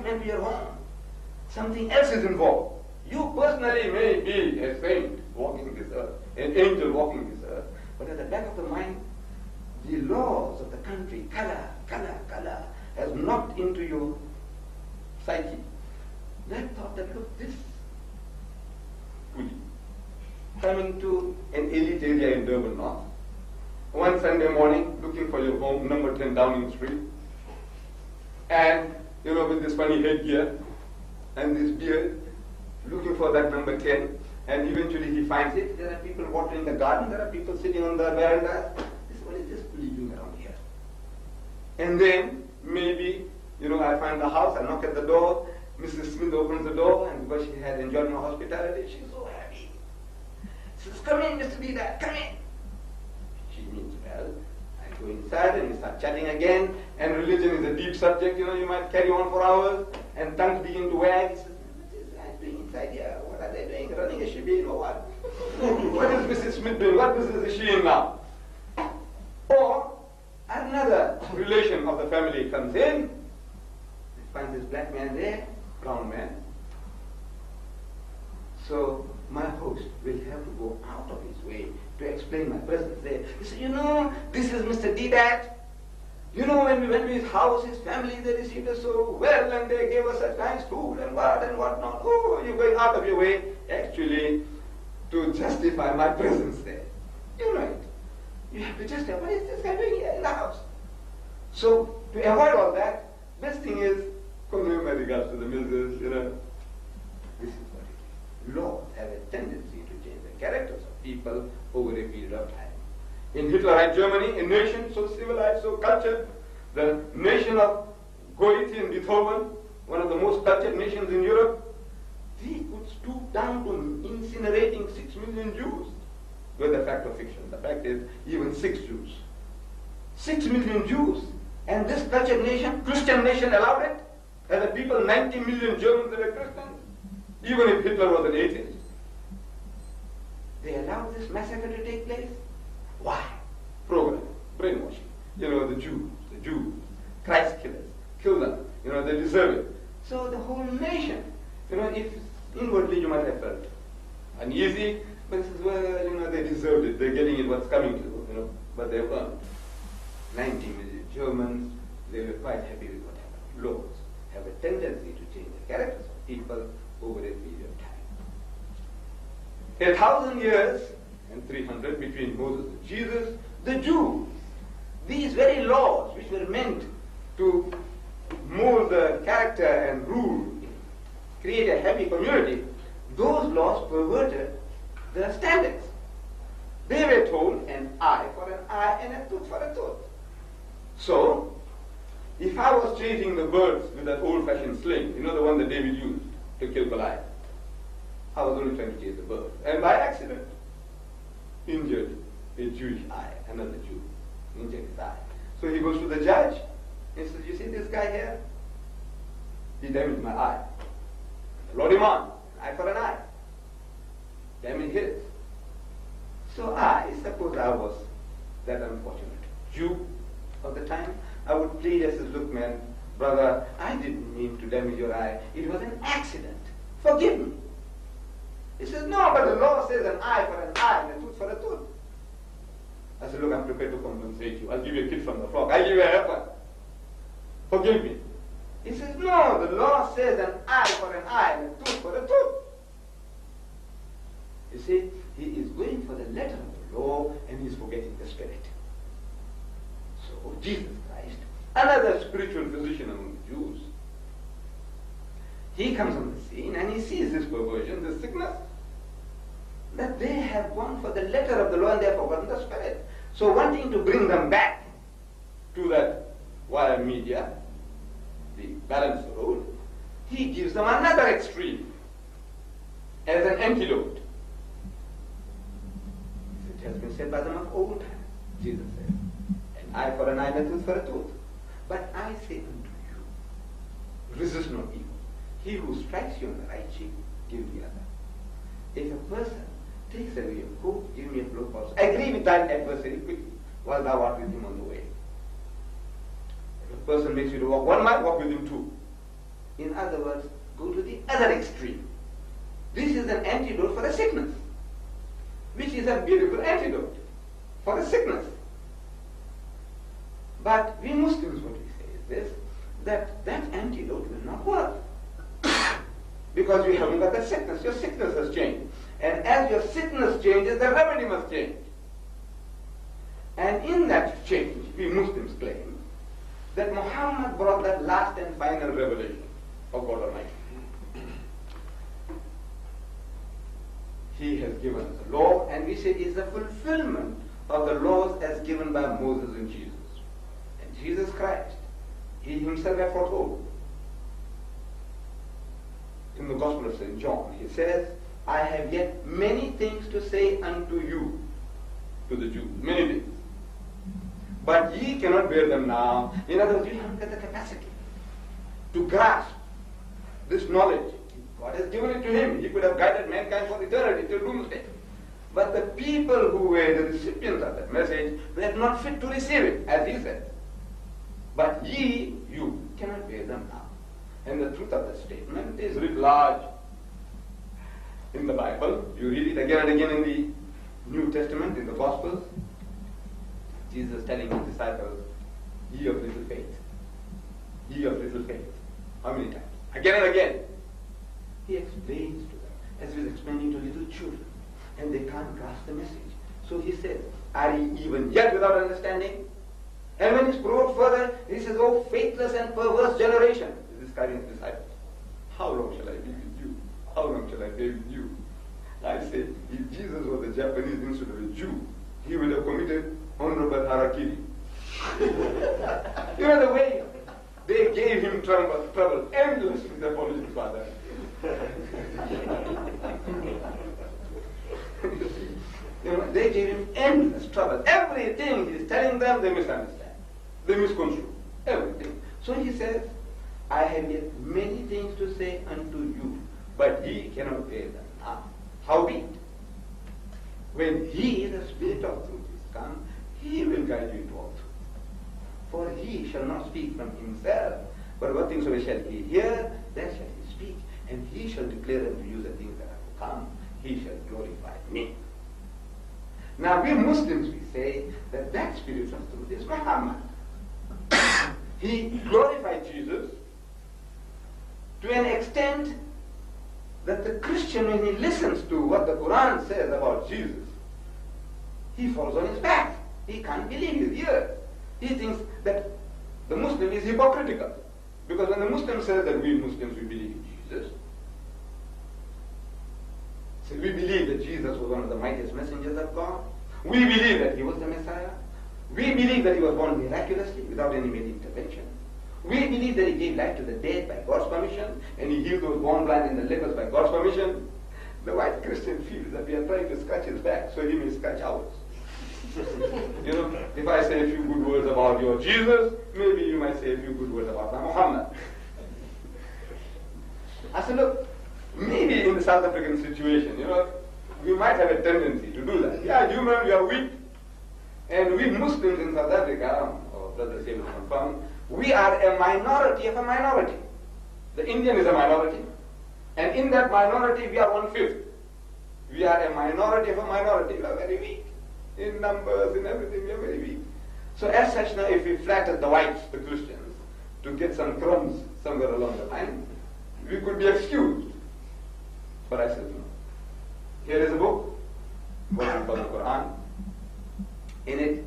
into your home. Something else is involved. You personally may be a saint walking this earth, an angel walking this earth, but at the back of the mind, the laws of the country, color, has knocked into your psyche. That thought that, look, this coolie coming to an elite area in Durban North, one Sunday morning, looking for your home, number 10 Downing Street, and, with this funny headgear and this beard, looking for that number 10, and eventually he finds it. There are people watering the garden, there are people sitting on the veranda. What is this coolie doing around here? And then, maybe, I find the house, I knock at the door, Mrs. Smith opens the door, and because she had enjoyed my hospitality, she's so happy. She says, come in, Mr. Deedat, come in. She means well. I go inside and we start chatting again, and religion is a deep subject, you might carry on for hours, and tongues begin to wag. He says, what is that doing inside here? What are they doing? Running a shebeen or what? What is Mrs. Smith doing? What business is she in now? Or another relation of the family comes in, finds this black man there, brown man. So my host will have to go out of his way to explain my presence there. He said, this is Mr. Deedat. When we went to his house, his family, they received us so well, and they gave us such nice food and what not. Oh, you're going out of your way, actually, to justify my presence there. You know it. You have to justify, what is this guy doing here in the house? So, to avoid all that, best thing is, convey my regards to the Mills, This is what it is. Laws have a tendency to change the characters of people over a period of time. In Hitlerite Germany, a nation so civilized, so cultured, the nation of Goethe and Beethoven, one of the most cultured nations in Europe, they could stoop down to incinerating 6 million Jews. Well, the fact or fiction. The fact is, even 6 Jews. 6 million Jews. And this cultured nation, Christian nation, allowed it. As a people, 90 million Germans that were Christians. Even if Hitler was an atheist. They allowed this massacre to take place. Why? Program, brainwashing. The Jews, Christ killers, kill them. They deserve it. So the whole nation, if inwardly you might have felt uneasy, but it says, well, they deserved it. They're getting it what's coming to them, but they weren't. 90 million Germans, they were quite happy with what happened. Laws have a tendency to change the characters of people over a period of time. 1,000 years and 300 between Moses and Jesus, the Jews, these very laws which were meant to mold the character and rule, create a happy community, those laws perverted the standards. They were told an eye for an eye and a tooth for a tooth. So, if I was chasing the birds with that old-fashioned sling, the one that David used to kill Goliath, I was only trying to chase the bird. And by accident, injured a Jewish eye, another Jew, injured his eye. So he goes to the judge, and says, you see this guy here? He damaged my eye. Load him on, eye for an eye. Damage his. So suppose I was that unfortunate Jew of the time, I would plead as says, look man, brother, I didn't mean to damage your eye. It was an accident. Forgive me. He says, no, but the law says an eye for an eye and a tooth for a tooth. I said, look, I'm prepared to compensate you. I'll give you a kid from the flock. I'll give you a heifer. Forgive me. He says, no, the law says an eye for an eye and a tooth for a tooth. You see, he is going for the letter of the law and he's forgetting the spirit. So Jesus Christ, another spiritual physician among the Jews, he comes on the scene and he sees this perversion, this sickness, that they have gone for the letter of the law and they have forgotten the spirit. So wanting to bring them back to that wire media, the balanced road, he gives them another extreme as an antidote. It has been said by them of old time, Jesus said, an eye for an eye and a tooth for a tooth. But I say unto you, resist not evil. He who strikes you on the right cheek, give the other. If a person takes away your coat, give me a blow also. Agree with thine adversary quickly, while thou art with him on the way. If a person makes you to walk 1 mile, walk with him 2. In other words, go to the other extreme. This is an antidote for a sickness, which is a beautiful antidote for a sickness. But we Muslims, what we say is this, that antidote will not work. Because you haven't got that sickness. Your sickness has changed. And as your sickness changes, the remedy must change. And in that change, we Muslims claim that Muhammad brought that last and final revelation of God Almighty. He has given us a law, and we say it is the fulfillment of the laws as given by Moses and Jesus. And Jesus Christ, he himself had foretold. In the Gospel of St. John, he says, I have yet many things to say unto you, to the Jews, many things. But ye cannot bear them now. In other words, you haven't got the capacity to grasp this knowledge. God has given it to him. He could have guided mankind for eternity till doomsday. But the people who were the recipients of that message were not fit to receive it, as he said. But ye, you, cannot bear them now. And the truth of the statement is writ large in the Bible. You read it again and again in the New Testament, in the Gospels. Jesus telling his disciples, ye of little faith. Ye of little faith. How many times? Again and again. He explains to them, as he was explaining to little children, and they can't grasp the message. So he says, are ye even yet without understanding? And when he's proved further, he says, oh faithless and perverse generation. He's describing his disciples. How long shall I be with you? How long shall I be with you? I say, if Jesus was a Japanese instead of a Jew, he would have committed honorable harakiri. You know the way they gave him trouble endlessly, the apologies for that. You know, they gave him endless trouble. Everything he's telling them, they misunderstand. They misconstrue. Everything. So he says, I have yet many things to say unto you, but ye cannot bear them now. Howbeit, when he, the Spirit of truth, is come, he will guide you into all truth. For he shall not speak from himself, but what things shall he hear, that shall he speak. And he shall declare unto you the things that are to come. He shall glorify me. Now we Muslims, we say that Spirit of truth is Muhammad. He glorified Jesus to an extent that the Christian, when he listens to what the Quran says about Jesus, he falls on his back. He can't believe his ears. He thinks that the Muslim is hypocritical. Because when the Muslim says that we Muslims, we believe in Jesus, so we believe that Jesus was one of the mightiest messengers of God. We believe that he was the Messiah. We believe that he was born miraculously without any male intervention. We believe that he gave life to the dead by God's permission, and he healed those born blind and the lepers by God's permission. The white Christian feels that we are trying to scratch his back so he may scratch ours. You know, if I say a few good words about your Jesus, maybe you might say a few good words about my Muhammad. I said, look, maybe in the South African situation, you know, we might have a tendency to do that. Yeah, human, we are weak. And we Muslims in South Africa, or Brother Sable confirm, we are a minority of a minority. The Indian is a minority. And in that minority, we are 1/5. We are a minority of a minority. We are very weak. In numbers, in everything, we are very weak. So as such now, if we flatter the whites, the Christians, to get some crumbs somewhere along the line, we could be excused. But I said, no. Here is a book, what we call the Quran. In it,